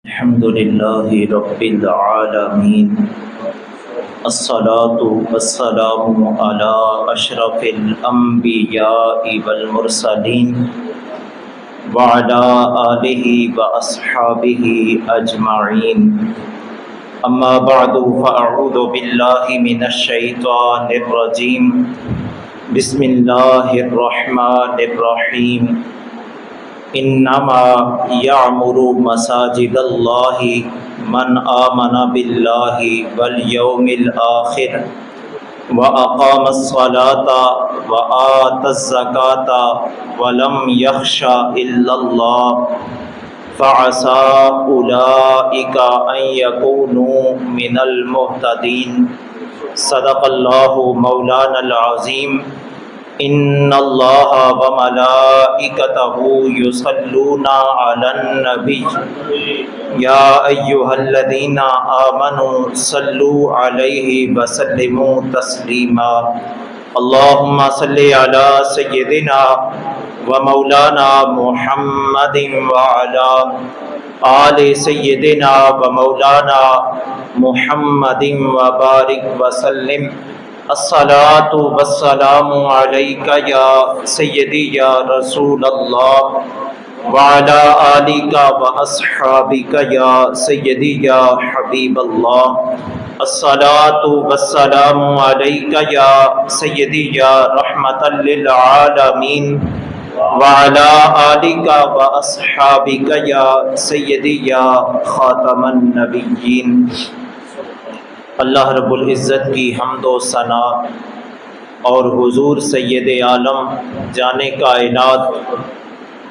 الحمد لله رب العالمين الصلاة والسلام على أشرف الأنبياء والمرسلين وعلى آله وأصحابه أجمعين أما بعد فأعوذ بالله من الشيطان الرجيم بسم الله الرحمن الرحيم انما یعمر مساجد اللہ من آمن باللہ والیوم الآخر واقام الصلاة وآت الزکاة ولم یخش الا اللہ فعسى اولئک ان یکونوا من المہتدین۔ صدق اللہ مولانا العظیم۔ ان اللہ وملائکتہ یصلون علی النبی یا ایہا الذین آمنوا صلوا علیہ وسلموا تسلیما۔ اللہم صلی علی سیدنا ومولانا محمد وعلی آل سیدنا ومولانا محمد وبارک وسلم۔ الصلاۃ والسلام علیک یا سیدی یا رسول اللہ وعلی آلک واصحابک یا سیدی یا حبیب اللہ۔ الصلاۃ والسلام علیک یا سیدی یا رحمۃ للعالمین وعلی آلک واصحابک یا سیدی یا خاتم النبیین۔ اللہ رب العزت کی حمد و ثنا اور حضور سید عالم جان کائنات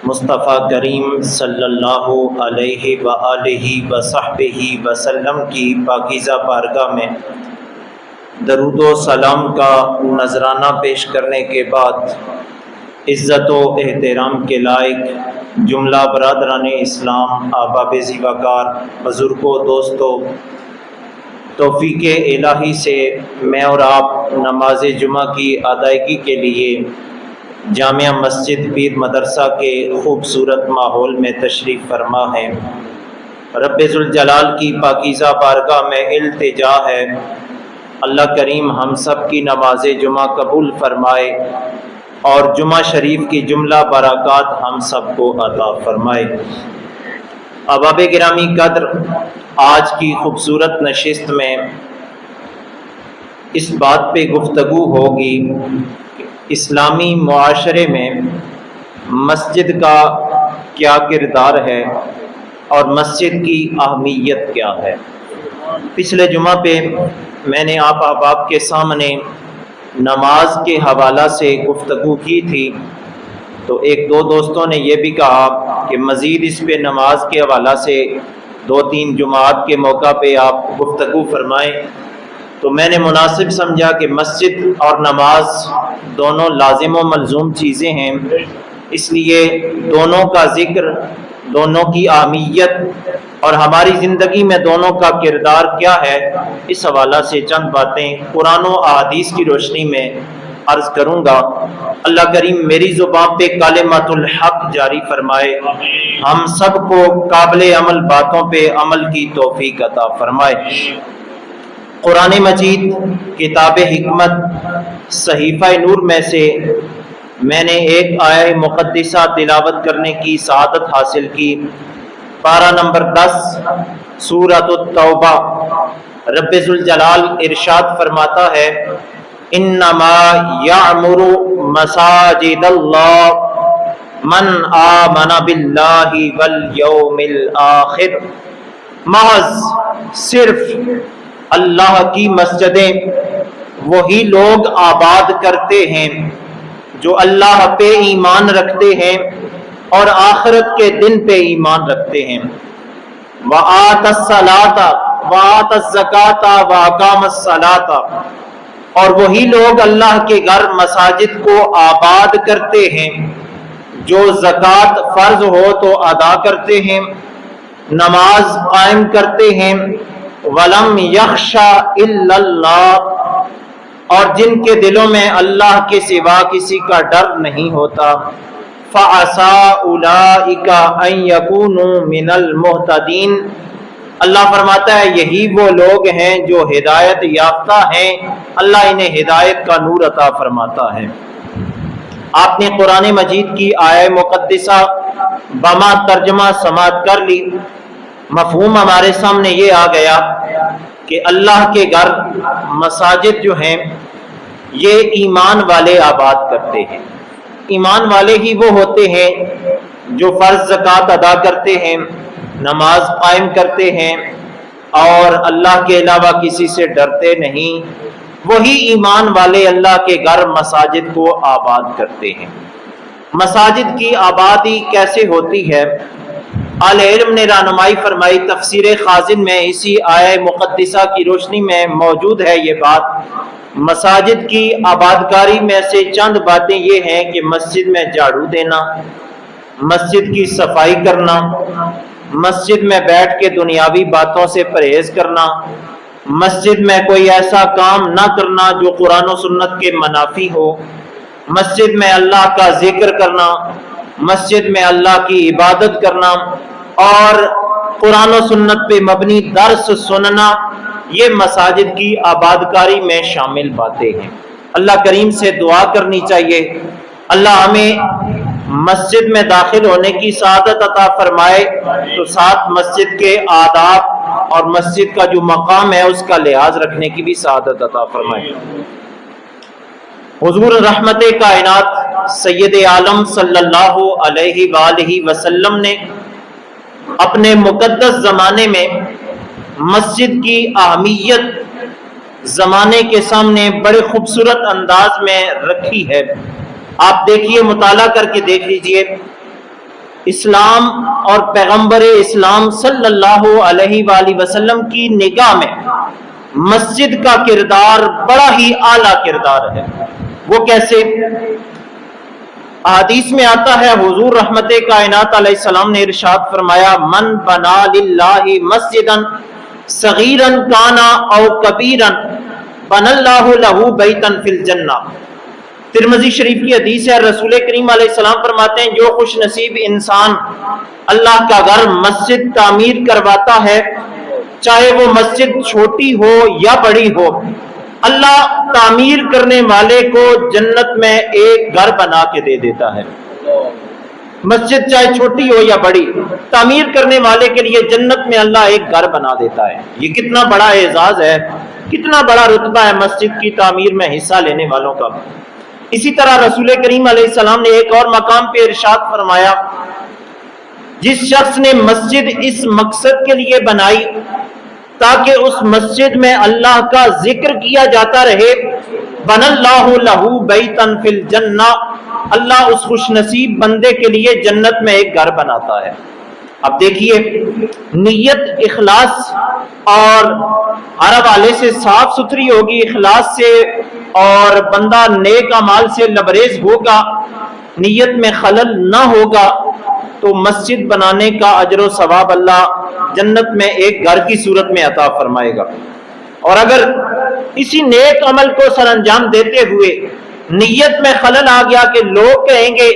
مصطفیٰ کریم صلی اللہ علیہ وآلہ وصحبہ وسلم کی پاکیزہ بارگاہ میں درود و سلام کا نذرانہ پیش کرنے کے بعد عزت و احترام کے لائق جملہ برادران اسلام، احباب زیباکار، بزرگوں، دوستوں، توفیق الہی سے میں اور آپ نماز جمعہ کی ادائیگی کے لیے جامعہ مسجد پیر مدرسہ کے خوبصورت ماحول میں تشریف فرما ہے۔ رب ذوالجلال کی پاکیزہ بارگاہ میں التجا ہے، اللہ کریم ہم سب کی نماز جمعہ قبول فرمائے اور جمعہ شریف کی جملہ برکات ہم سب کو عطا فرمائے۔ احباب گرامی قدر، آج کی خوبصورت نشست میں اس بات پہ گفتگو ہوگی کہ اسلامی معاشرے میں مسجد کا کیا کردار ہے اور مسجد کی اہمیت کیا ہے۔ پچھلے جمعہ پہ میں نے آپ احباب کے سامنے نماز کے حوالہ سے گفتگو کی تھی، تو ایک دو دوستوں نے یہ بھی کہا کہ مزید اس پہ نماز کے حوالہ سے 2-3 جمعات کے موقع پہ آپ گفتگو فرمائیں، تو میں نے مناسب سمجھا کہ مسجد اور نماز دونوں لازم و ملزوم چیزیں ہیں، اس لیے دونوں کا ذکر، دونوں کی اہمیت اور ہماری زندگی میں دونوں کا کردار کیا ہے، اس حوالہ سے چند باتیں قرآن و احادیث کی روشنی میں عرض کروں گا۔ اللہ کریم میری زبان پہ کلمۃ الحق جاری فرمائے، ہم سب کو قابل عمل باتوں پہ عمل کی توفیق عطا فرمائے۔ قرآن مجید کتاب حکمت صحیفہ نور میں سے میں نے ایک آیہ مقدسہ تلاوت کرنے کی سعادت حاصل کی۔ پارہ نمبر 10 سورۃ التوبہ، رب ذوالجلال ارشاد فرماتا ہے، انما یعمر مساجد اللہ من آمن باللہ والیوم الآخر۔ محض صرف اللہ کی مسجدیں وہی لوگ آباد کرتے ہیں جو اللہ پہ ایمان رکھتے ہیں اور آخرت کے دن پہ ایمان رکھتے ہیں۔ وآت الصلاۃ وآت الزکاۃ واقام الصلاۃ، اور وہی لوگ اللہ کے گھر مساجد کو آباد کرتے ہیں جو زکوٰۃ فرض ہو تو ادا کرتے ہیں، نماز قائم کرتے ہیں، ولم یخش الا اللہ، اور جن کے دلوں میں اللہ کے سوا کسی کا ڈر نہیں ہوتا، فَعَسَىٰ أُولَٰئِكَ أَن يَكُونُوا مِنَ الْمُهْتَدِينَ۔ اللہ فرماتا ہے یہی وہ لوگ ہیں جو ہدایت یافتہ ہیں، اللہ انہیں ہدایت کا نور عطا فرماتا ہے۔ آپ نے قرآن مجید کی آیہ مقدسہ بما ترجمہ سماعت کر لی، مفہوم ہمارے سامنے یہ آ گیا کہ اللہ کے گھر مساجد جو ہیں یہ ایمان والے آباد کرتے ہیں۔ ایمان والے ہی وہ ہوتے ہیں جو فرض زکوٰۃ ادا کرتے ہیں، نماز قائم کرتے ہیں اور اللہ کے علاوہ کسی سے ڈرتے نہیں، وہی ایمان والے اللہ کے گھر مساجد کو آباد کرتے ہیں۔ مساجد کی آبادی کیسے ہوتی ہے؟ اہل علم نے رہنمائی فرمائی، تفسیر خازن میں اسی آیہ مقدسہ کی روشنی میں موجود ہے یہ بات۔ مساجد کی آبادکاری میں سے چند باتیں یہ ہیں کہ مسجد میں جھاڑو دینا، مسجد کی صفائی کرنا، مسجد میں بیٹھ کے دنیاوی باتوں سے پرہیز کرنا، مسجد میں کوئی ایسا کام نہ کرنا جو قرآن و سنت کے منافی ہو، مسجد میں اللہ کا ذکر کرنا، مسجد میں اللہ کی عبادت کرنا اور قرآن و سنت پہ مبنی درس سننا، یہ مساجد کی آبادکاری میں شامل باتیں ہیں۔ اللہ کریم سے دعا کرنی چاہیے اللہ ہمیں مسجد میں داخل ہونے کی سعادت عطا فرمائے، تو ساتھ مسجد کے آداب اور مسجد کا جو مقام ہے اس کا لحاظ رکھنے کی بھی سعادت عطا فرمائے۔ حضور رحمت کائنات سید عالم صلی اللہ علیہ وآلہ وسلم نے اپنے مقدس زمانے میں مسجد کی اہمیت زمانے کے سامنے بڑے خوبصورت انداز میں رکھی ہے۔ آپ دیکھیے، مطالعہ کر کے دیکھ لیجئے، اسلام اور پیغمبر اسلام صلی اللہ علیہ وآلہ وسلم کی نگاہ میں مسجد کا کردار بڑا ہی اعلیٰ کردار ہے۔ وہ کیسے؟ حدیث میں آتا ہے حضور رحمت کائنات علیہ السلام نے ارشاد فرمایا، من بنا للہ مسجدا صغیرا کانا او کبیرا بنى اللہ لہ بیتا فی الجنہ۔ ترمذی شریف کی حدیث ہے، رسول کریم علیہ السلام فرماتے ہیں جو خوش نصیب انسان اللہ کا گھر مسجد تعمیر کرواتا ہے، چاہے وہ مسجد چھوٹی ہو یا بڑی ہو، اللہ تعمیر کرنے والے کو جنت میں ایک گھر بنا کے دے دیتا ہے۔ مسجد چاہے چھوٹی ہو یا بڑی، تعمیر کرنے والے کے لیے جنت میں اللہ ایک گھر بنا دیتا ہے۔ یہ کتنا بڑا اعزاز ہے، کتنا بڑا رتبہ ہے مسجد کی تعمیر میں حصہ لینے والوں کا۔ اسی طرح رسول کریم علیہ السلام نے ایک اور مقام پہ ارشاد فرمایا، جس شخص نے مسجد اس مقصد کے لیے بنائی تاکہ اس مسجد میں اللہ کا ذکر کیا جاتا رہے، بن اللہ لہ بیتا فی الجنہ، اللہ اس خوش نصیب بندے کے لیے جنت میں ایک گھر بناتا ہے۔ اب دیکھیے، نیت اخلاص اور ہر حوالے سے صاف ستھری ہوگی، اخلاص سے، اور بندہ نیک اعمال سے لبریز ہوگا، نیت میں خلل نہ ہوگا، تو مسجد بنانے کا اجر و ثواب اللہ جنت میں ایک گھر کی صورت میں عطا فرمائے گا۔ اور اگر اسی نیک عمل کو سر انجام دیتے ہوئے نیت میں خلل آ گیا کہ لوگ کہیں گے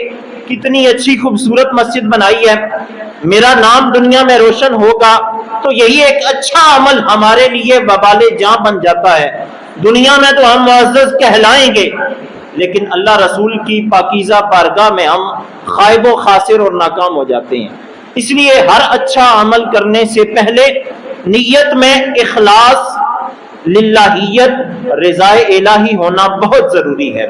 کتنی اچھی خوبصورت مسجد بنائی ہے، میرا نام دنیا میں روشن ہوگا، تو یہی ایک اچھا عمل ہمارے لیے وبال جاں بن جاتا ہے۔ دنیا میں تو ہم معزز کہلائیں گے، لیکن اللہ رسول کی پاکیزہ بارگاہ میں ہم خائب و خاسر اور ناکام ہو جاتے ہیں۔ اس لیے ہر اچھا عمل کرنے سے پہلے نیت میں اخلاص، للہیت، رضا الہی ہونا بہت ضروری ہے،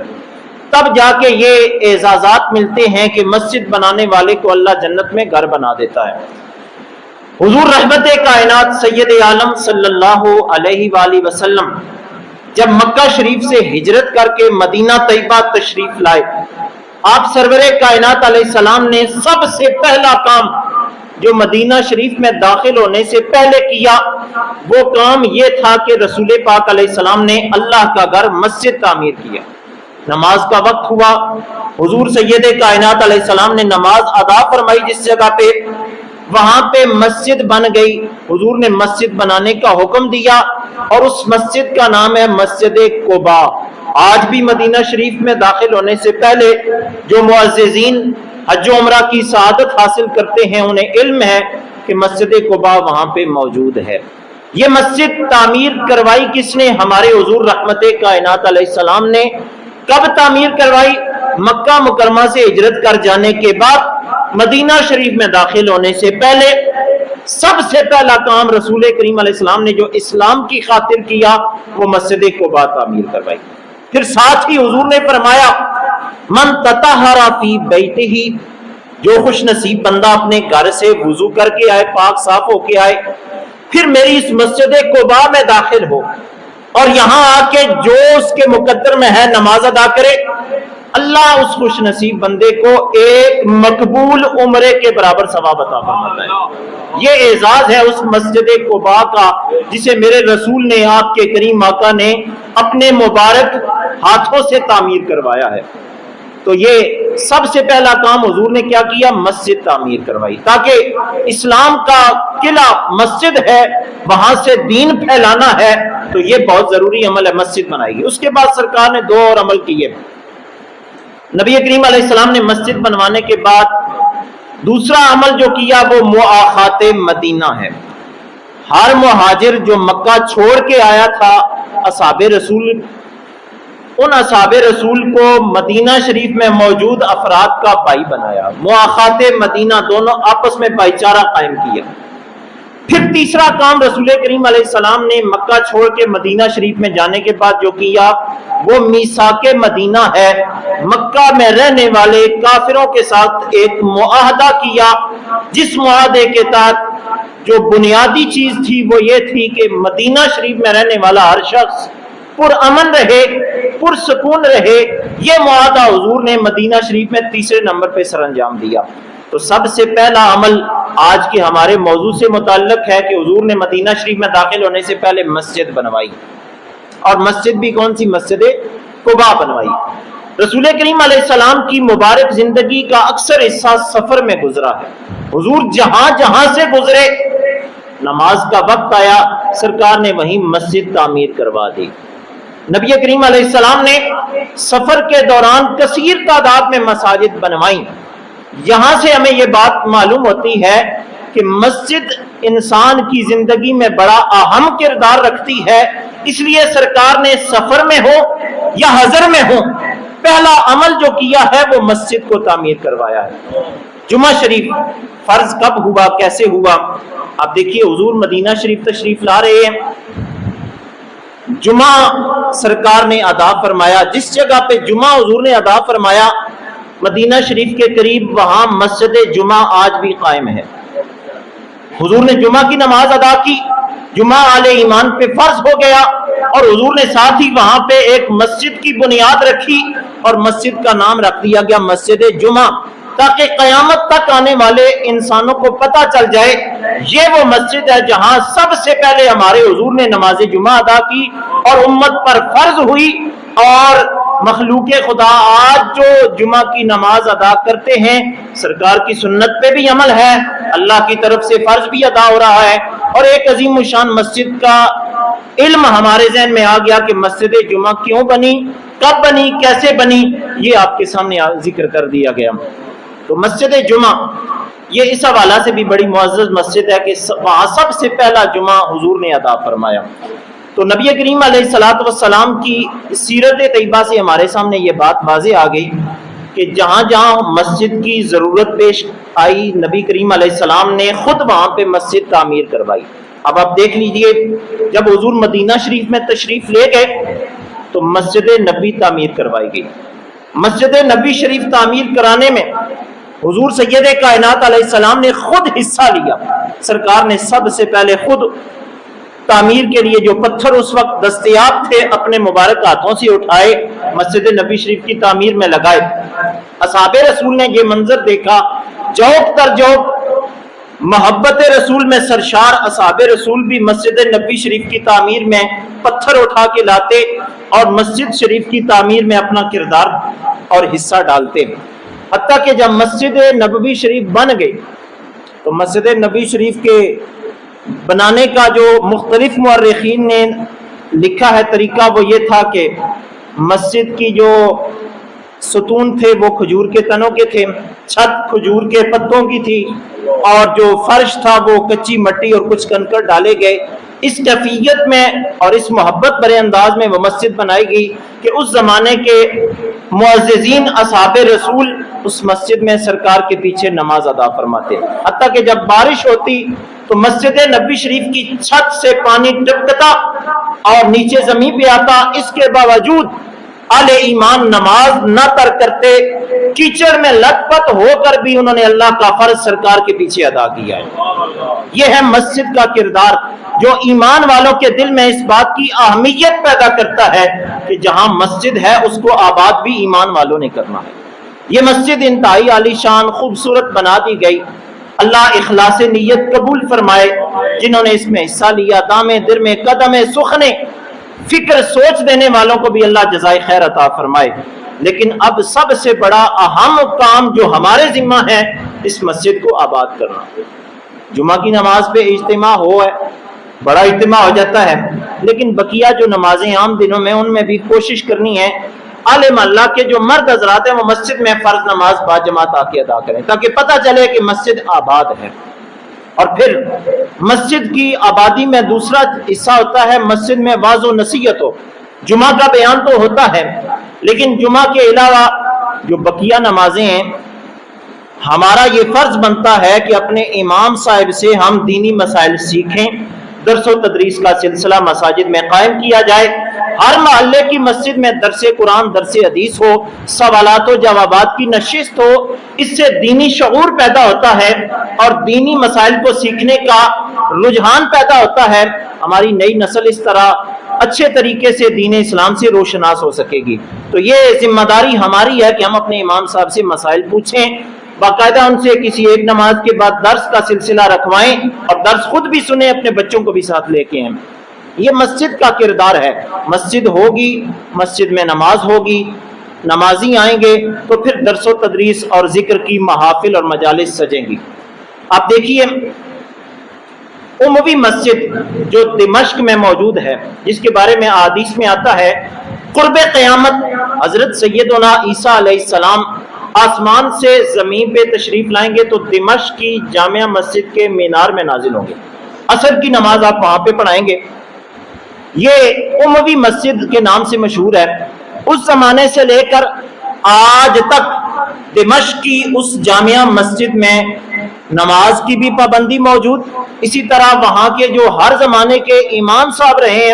تب جا کے یہ اعزازات ملتے ہیں کہ مسجد بنانے والے کو اللہ جنت میں گھر بنا دیتا ہے۔ حضور رحمت کائنات سید عالم صلی اللہ علیہ وآلہ وسلم جب مکہ شریف سے ہجرت کر کے مدینہ طیبہ تشریف لائے، آپ سرور کائنات علیہ السلام نے سب سے پہلا کام جو مدینہ شریف میں داخل ہونے سے پہلے کیا، وہ کام یہ تھا کہ رسول پاک علیہ السلام نے اللہ کا گھر مسجد تعمیر کیا۔ نماز کا وقت ہوا، حضور سید کائنات علیہ السلام نے نماز ادا فرمائی جس جگہ پہ، وہاں پہ مسجد بن گئی۔ حضور نے مسجد بنانے کا حکم دیا اور اس مسجد کا نام ہے مسجد قباء۔ آج بھی مدینہ شریف میں داخل ہونے سے پہلے جو معززین حج و عمرہ کی سعادت حاصل کرتے ہیں انہیں علم ہے کہ مسجد قباء وہاں پہ موجود ہے۔ یہ مسجد تعمیر کروائی کس نے؟ ہمارے حضور رحمت کائنات علیہ السلام نے۔ کب تعمیر کروائی؟ مکہ مکرمہ سے ہجرت کر جانے کے بعد مدینہ شریف میں داخل ہونے سے پہلے سب سے پہلا کام رسول کریم علیہ السلام نے جو اسلام کی خاطر کیا وہ مسجد قباء تعمیر کروائی۔ پھر ساتھ ہی حضور نے فرمایا من تطہر فی بیتہ، جو خوش نصیب بندہ اپنے گھر سے وضو کر کے آئے، پاک صاف ہو کے آئے، پھر میری اس مسجد قباء میں داخل ہو اور یہاں آ کے جو اس کے مقدر میں ہے نماز ادا کرے، اللہ اس خوش نصیب بندے کو ایک مقبول عمرے کے برابر ثواب عطا فرماتا ہے۔ یہ اعزاز ہے اس مسجد قباء کا جسے میرے رسول نے، آپ کے کریم آقا نے اپنے مبارک ہاتھوں سے تعمیر کروایا ہے۔ تو یہ سب سے پہلا کام حضور نے کیا کیا؟ مسجد تعمیر کروائی، تاکہ اسلام کا قلعہ مسجد ہے، وہاں سے دین پھیلانا ہے، تو یہ بہت ضروری عمل ہے، مسجد بنائی گئی۔ اس کے بعد سرکار نے دو اور عمل کیے۔ نبی کریم علیہ السلام نے مسجد بنوانے کے بعد دوسرا عمل جو کیا وہ مؤاخات مدینہ ہے۔ ہر مہاجر جو مکہ چھوڑ کے آیا تھا، اصحاب رسول، ان اصحاب رسول کو مدینہ شریف میں موجود افراد کا بھائی بنایا۔ مؤاخات مدینہ، دونوں آپس میں بھائی چارہ قائم کیا۔ پھر تیسرا کام رسول کریم علیہ السلام نے مکہ چھوڑ کے مدینہ شریف میں جانے کے بعد جو کیا وہ میثاق مدینہ ہے۔ مکہ میں رہنے والے کافروں کے ساتھ ایک معاہدہ کیا، جس معاہدے کے تحت جو بنیادی چیز تھی وہ یہ تھی کہ مدینہ شریف میں رہنے والا ہر شخص پرامن رہے، پرسکون رہے۔ یہ معاہدہ حضور نے مدینہ شریف میں تیسرے نمبر پہ سر انجام دیا۔ تو سب سے پہلا عمل آج کے ہمارے موضوع سے متعلق ہے کہ حضور نے مدینہ شریف میں داخل ہونے سے پہلے مسجد بنوائی، اور مسجد بھی کون سی؟ مسجد قباء بنوائی۔ رسول کریم علیہ السلام کی مبارک زندگی کا اکثر حصہ سفر میں گزرا ہے۔ حضور جہاں جہاں سے گزرے، نماز کا وقت آیا سرکار نے وہیں مسجد تعمیر کروا دی۔ نبی کریم علیہ السلام نے سفر کے دوران کثیر تعداد میں مساجد بنوائیں۔ یہاں سے ہمیں یہ بات معلوم ہوتی ہے کہ مسجد انسان کی زندگی میں بڑا اہم کردار رکھتی ہے، اس لیے سرکار نے سفر میں ہو یا حضر میں ہو پہلا عمل جو کیا ہے وہ مسجد کو تعمیر کروایا ہے۔ جمعہ شریف فرض کب ہوا، کیسے ہوا؟ اب دیکھیے حضور مدینہ شریف تشریف لا رہے ہیں، جمعہ سرکار نے ادا فرمایا، جس جگہ پہ جمعہ حضور نے ادا فرمایا مدینہ شریف کے قریب، وہاں مسجد جمعہ آج بھی قائم ہے۔ حضور نے جمعہ کی نماز ادا کی، جمعہ اہل ایمان پہ فرض ہو گیا، اور حضور نے ساتھ ہی وہاں پہ ایک مسجد کی بنیاد رکھی اور مسجد کا نام رکھ دیا گیا مسجد جمعہ، تاکہ قیامت تک آنے والے انسانوں کو پتہ چل جائے یہ وہ مسجد ہے جہاں سب سے پہلے ہمارے حضور نے نماز جمعہ ادا کی اور امت پر فرض ہوئی۔ اور مخلوق خدا آج جو جمعہ کی نماز ادا کرتے ہیں، سرکار کی سنت پہ بھی عمل ہے، اللہ کی طرف سے فرض بھی ادا ہو رہا ہے، اور ایک عظیم الشان مسجد کا علم ہمارے ذہن میں آ گیا کہ مسجد جمعہ کیوں بنی، کب بنی، کیسے بنی، یہ آپ کے سامنے ذکر کر دیا گیا۔ تو مسجد جمعہ یہ اس حوالہ سے بھی بڑی معزز مسجد ہے کہ وہاں سب سے پہلا جمعہ حضور نے ادا فرمایا۔ تو نبی کریم علیہ الصلوۃ والسلام کی سیرت طیبہ سے ہمارے سامنے یہ بات واضح آ گئی کہ جہاں جہاں مسجد کی ضرورت پیش آئی، نبی کریم علیہ السلام نے خود وہاں پہ مسجد تعمیر کروائی۔ اب آپ دیکھ لیجئے، جب حضور مدینہ شریف میں تشریف لے گئے تو مسجد نبی تعمیر کروائی گئی۔ مسجد نبی شریف تعمیر کرانے میں حضور سید کائنات علیہ السلام نے خود حصہ لیا۔ سرکار نے سب سے پہلے خود تعمیر کے لیے جو پتھر اس وقت دستیاب تھے اپنے مبارک ہاتھوں سے اٹھائے، مسجد نبی شریف کی تعمیر میں لگائے۔ اصحاب رسول نے یہ منظر دیکھا، جوق تر جوق محبت رسول میں سرشار اصحاب رسول بھی مسجد نبی شریف کی تعمیر میں پتھر اٹھا کے لاتے اور مسجد شریف کی تعمیر میں اپنا کردار اور حصہ ڈالتے۔ حتیٰ کہ جب مسجد نبوی شریف بن گئی تو مسجد نبی شریف کے بنانے کا جو مختلف مورخین نے لکھا ہے طریقہ وہ یہ تھا کہ مسجد کی جو ستون تھے وہ کھجور کے تنوں کے تھے، چھت کھجور کے پتوں کی تھی، اور جو فرش تھا وہ کچی مٹی اور کچھ کنکر ڈالے گئے۔ اس کیفیت میں اور اس محبت بھرے انداز میں وہ مسجد بنائی گئی کہ اس زمانے کے معززین اصحاب رسول اس مسجد میں سرکار کے پیچھے نماز ادا فرماتے، حتیٰ کہ جب بارش ہوتی تو مسجد نبوی شریف کی چھت سے پانی ٹپکتا اور نیچے زمین پہ آتا، اس کے باوجود اہل ایمان نماز نہ ترک کرتے، کیچڑ میں لت پت ہو کر بھی انہوں نے اللہ کا فرض سرکار کے پیچھے ادا کیا ہے۔ یہ ہے مسجد کا کردار جو ایمان والوں کے دل میں اس بات کی اہمیت پیدا کرتا ہے کہ جہاں مسجد ہے اس کو آباد بھی ایمان والوں نے کرنا ہے۔ یہ مسجد انتہائی عالی شان خوبصورت بنا دی گئی، اللہ اخلاص نیت قبول فرمائے جنہوں نے اس میں حصہ لیا، دامے درمے قدمے سخنے فکر سوچ دینے والوں کو بھی اللہ جزائے خیر عطا فرمائے۔ لیکن اب سب سے بڑا اہم کام جو ہمارے ذمہ ہے اس مسجد کو آباد کرنا۔ جمعہ کی نماز پہ اجتماع ہے، بڑا اجتماع ہو جاتا ہے، لیکن بقیہ جو نمازیں عام دنوں میں ان میں بھی کوشش کرنی ہے عالم اللہ کے جو مرد حضرات ہیں وہ مسجد میں فرض نماز با جماعت آ کے ادا کریں تاکہ پتہ چلے کہ مسجد آباد ہے۔ اور پھر مسجد کی آبادی میں دوسرا حصہ ہوتا ہے مسجد میں واعظ و نصیحت ہو، جمعہ کا بیان تو ہوتا ہے لیکن جمعہ کے علاوہ جو بقیہ نمازیں ہیں ہمارا یہ فرض بنتا ہے کہ اپنے امام صاحب سے ہم دینی مسائل سیکھیں، درس و تدریس کا سلسلہ مساجد میں قائم کیا جائے، ہر محلے کی مسجد میں درس قرآن درس حدیث ہو، سوالات و جوابات کی نشست ہو، اس سے دینی شعور پیدا ہوتا ہے اور دینی مسائل کو سیکھنے کا رجحان پیدا ہوتا ہے، ہماری نئی نسل اس طرح اچھے طریقے سے دین اسلام سے روشناس ہو سکے گی۔ تو یہ ذمہ داری ہماری ہے کہ ہم اپنے امام صاحب سے مسائل پوچھیں، باقاعدہ ان سے کسی ایک نماز کے بعد درس کا سلسلہ رکھوائیں اور درس خود بھی سنیں، اپنے بچوں کو بھی ساتھ لے کے ہیں۔ یہ مسجد کا کردار ہے، مسجد ہوگی، مسجد میں نماز ہوگی، نمازی آئیں گے تو پھر درس و تدریس اور ذکر کی محافل اور مجالس سجیں گی۔ آپ دیکھیے اموی مسجد جو دمشق میں موجود ہے جس کے بارے میں احادیث میں آتا ہے قرب قیامت حضرت سیدنا عیسیٰ علیہ السلام آسمان سے زمین پہ تشریف لائیں گے تو دمشق کی جامع مسجد کے مینار میں نازل ہوں گے، عصر کی نماز آپ وہاں پہ پڑھائیں گے۔ یہ اموی مسجد کے نام سے مشہور ہے، اس زمانے سے لے کر آج تک دمشق کی اس جامع مسجد میں نماز کی بھی پابندی موجود، اسی طرح وہاں کے جو ہر زمانے کے امام صاحب رہے ہیں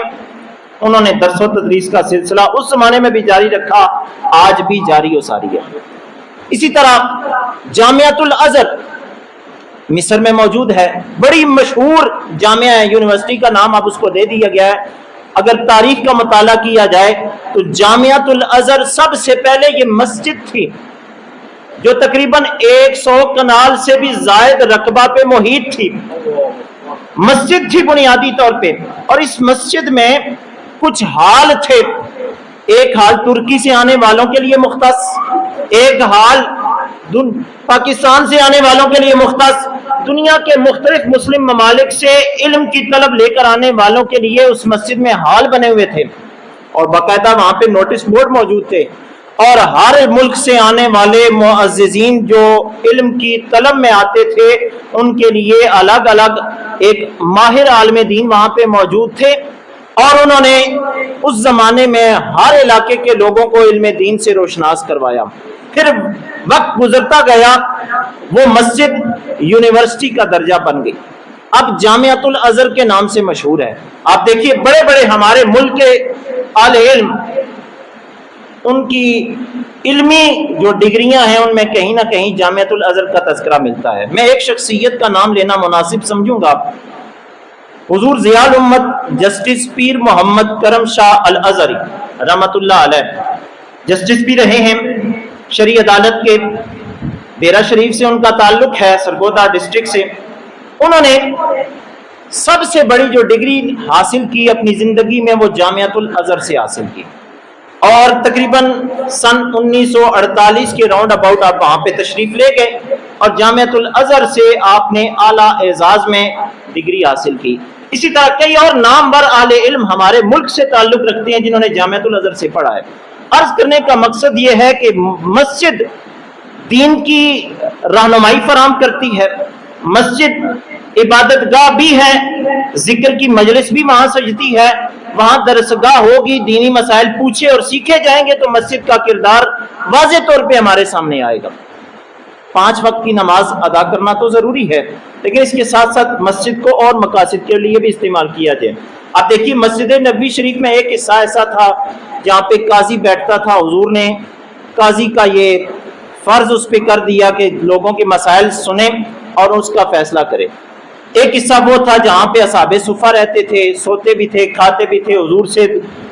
انہوں نے درس و تدریس کا سلسلہ اس زمانے میں بھی جاری رکھا، آج بھی جاری و ساری ہے۔ اسی طرح جامعۃ الازہر مصر میں موجود ہے، بڑی مشہور جامعہ ہے، یونیورسٹی کا نام اب اس کو دے دیا گیا ہے۔ اگر تاریخ کا مطالعہ کیا جائے تو جامعۃ الازہر سب سے پہلے یہ مسجد تھی جو تقریباً 100 کنال سے بھی زائد رقبہ پہ محیط تھی، مسجد تھی بنیادی طور پہ، اور اس مسجد میں کچھ حال تھے، ایک حال ترکی سے آنے والوں کے لیے مختص، ایک حال پاکستان سے آنے والوں کے لیے مختص، دنیا کے مختلف مسلم ممالک سے علم کی طلب لے کر آنے والوں کے لیے اس مسجد میں حال بنے ہوئے تھے اور باقاعدہ وہاں پہ نوٹس بورڈ موجود تھے، اور ہر ملک سے آنے والے معززین جو علم کی طلب میں آتے تھے ان کے لیے الگ الگ ایک ماہر عالم دین وہاں پہ موجود تھے، اور انہوں نے اس زمانے میں ہر علاقے کے لوگوں کو علم دین سے روشناس کروایا۔ پھر وقت گزرتا گیا وہ مسجد یونیورسٹی کا درجہ بن گئی، اب جامعۃ الازہر کے نام سے مشہور ہے۔ آپ دیکھیے بڑے بڑے ہمارے ملک کے اہل علم ان کی علمی جو ڈگریاں ہیں ان میں کہیں نہ کہیں جامعۃ الازہر کا تذکرہ ملتا ہے۔ میں ایک شخصیت کا نام لینا مناسب سمجھوں گا، حضور ضیاء الامت جسٹس پیر محمد کرم شاہ الازہری رحمۃ اللہ علیہ جسٹس بھی رہے ہیں شرعی عدالت کے، بیرا شریف سے ان کا تعلق ہے، سرگودا ڈسٹرکٹ سے۔ انہوں نے سب سے بڑی جو ڈگری حاصل کی اپنی زندگی میں وہ جامعۃ الازہر سے حاصل کی، اور تقریباً سن 1948 کے راؤنڈ اباؤٹ آپ وہاں پہ تشریف لے گئے اور جامعۃ الازہر سے آپ نے اعلیٰ اعزاز میں ڈگری حاصل کی۔ اسی طرح کئی اور نامور اہل علم ہمارے ملک سے تعلق رکھتے ہیں جنہوں نے جامعۃ الازہر سے پڑھا ہے۔ عرض کرنے کا مقصد یہ ہے کہ مسجد دین کی رہنمائی فراہم کرتی ہے، مسجد عبادت گاہ بھی ہے، ذکر کی مجلس بھی وہاں سجتی ہے، وہاں درسگاہ ہوگی، دینی مسائل پوچھے اور سیکھے جائیں گے تو مسجد کا کردار واضح طور پہ ہمارے سامنے آئے گا۔ 5 وقت کی نماز ادا کرنا تو ضروری ہے، لیکن اس کے ساتھ ساتھ مسجد کو اور مقاصد کے لیے بھی استعمال کیا جائے۔ آپ دیکھیے مسجد نبوی شریف میں ایک حصہ ایسا تھا جہاں پہ قاضی بیٹھتا تھا، حضور نے قاضی کا یہ فرض اس پہ کر دیا کہ لوگوں کے مسائل سنیں اور اس کا فیصلہ کرے۔ ایک حصہ وہ تھا جہاں پہ اصحاب صفہ رہتے تھے، سوتے بھی تھے، کھاتے بھی تھے، حضور سے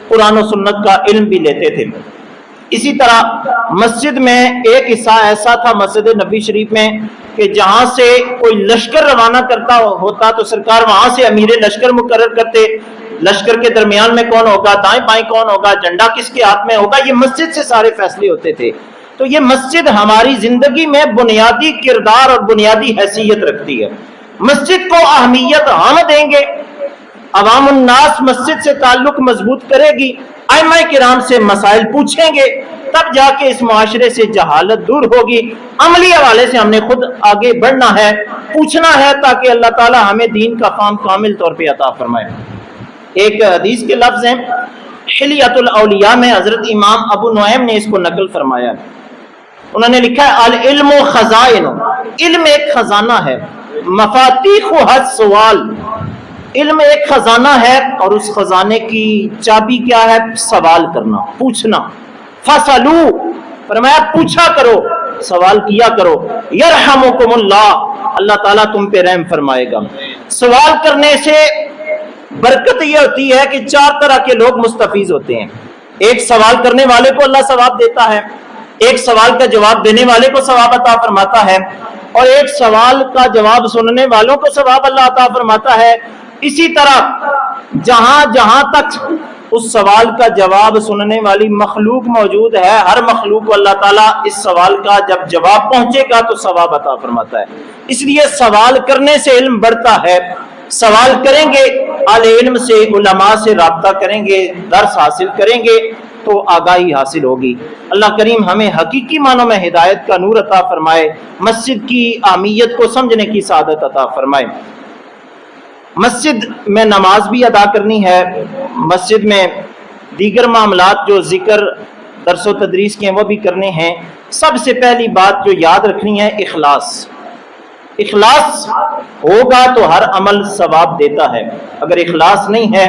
قرآن و سنت کا علم بھی لیتے تھے۔ اسی طرح مسجد میں ایک حصہ ایسا تھا مسجد نبوی شریف میں کہ جہاں سے کوئی لشکر روانہ کرتا ہوتا تو سرکار وہاں سے امیر لشکر مقرر کرتے، لشکر کے درمیان میں کون ہوگا، دائیں بائیں کون ہوگا، جھنڈا کس کے ہاتھ میں ہوگا، یہ مسجد سے سارے فیصلے ہوتے تھے۔ تو یہ مسجد ہماری زندگی میں بنیادی کردار اور بنیادی حیثیت رکھتی ہے۔ مسجد کو اہمیت ہم دیں گے، عوام الناس مسجد سے تعلق مضبوط کرے گی، ائمہ کرام سے مسائل پوچھیں گے، تب جا کے اس معاشرے سے جہالت دور ہوگی۔ عملی حوالے سے ہم نے خود آگے بڑھنا ہے، پوچھنا ہے، تاکہ اللہ تعالی ہمیں دین کا فہم کامل طور پہ عطا فرمائے۔ ایک حدیث کے لفظ ہیں، حلیۃ الاولیاء میں حضرت امام ابو نعیم نے اس کو نقل فرمایا، انہوں نے لکھا ہے العلم خزائن، علم ایک خزانہ ہے، مفاتیح السؤال، علم ایک خزانہ ہے اور اس خزانے کی چابی کیا ہے؟ سوال کرنا، پوچھنا۔ فَاسْأَلُوا، فرمایا پوچھا کرو، سوال کیا کرو، یرحمکم اللہ، اللہ تعالیٰ تم پہ رحم فرمائے گا۔ سوال کرنے سے برکت یہ ہوتی ہے کہ 4 طرح کے لوگ مستفیض ہوتے ہیں۔ ایک سوال کرنے والے کو اللہ ثواب دیتا ہے، ایک سوال کا جواب دینے والے کو ثواب عطا فرماتا ہے، اور ایک سوال کا جواب سننے والوں کو ثواب اللہ عطا فرماتا ہے۔ اسی طرح جہاں جہاں تک اس سوال کا جواب سننے والی مخلوق موجود ہے، ہر مخلوق کو اللہ تعالیٰ اس سوال کا جب جواب پہنچے گا تو ثواب عطا فرماتا ہے۔ اس لیے سوال کرنے سے علم بڑھتا ہے۔ سوال کریں گے، اہل علم سے، علماء سے رابطہ کریں گے، درس حاصل کریں گے تو آگاہی حاصل ہوگی۔ اللہ کریم ہمیں حقیقی معنوں میں ہدایت کا نور عطا فرمائے، مسجد کی اہمیت کو سمجھنے کی سعادت عطا فرمائے۔ مسجد میں نماز بھی ادا کرنی ہے، مسجد میں دیگر معاملات جو ذکر درس و تدریس کے ہیں وہ بھی کرنے ہیں۔ سب سے پہلی بات جو یاد رکھنی ہے، اخلاص۔ اخلاص ہوگا تو ہر عمل ثواب دیتا ہے، اگر اخلاص نہیں ہے،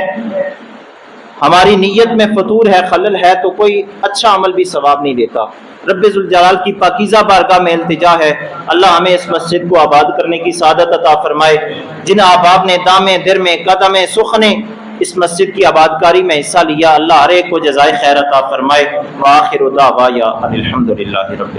ہماری نیت میں فطور ہے، خلل ہے، تو کوئی اچھا عمل بھی ثواب نہیں دیتا۔ رب ذوالجلال کی پاکیزہ بارگاہ میں التجا ہے، اللہ ہمیں اس مسجد کو آباد کرنے کی سعادت عطا فرمائے۔ جن احباب نے دامے درمے قدمے سخنے اس مسجد کی آباد کاری میں حصہ لیا، اللہ ہر ایک کو جزائے خیر عطا فرمائے۔ وآخر دعوانا الحمدللہ رب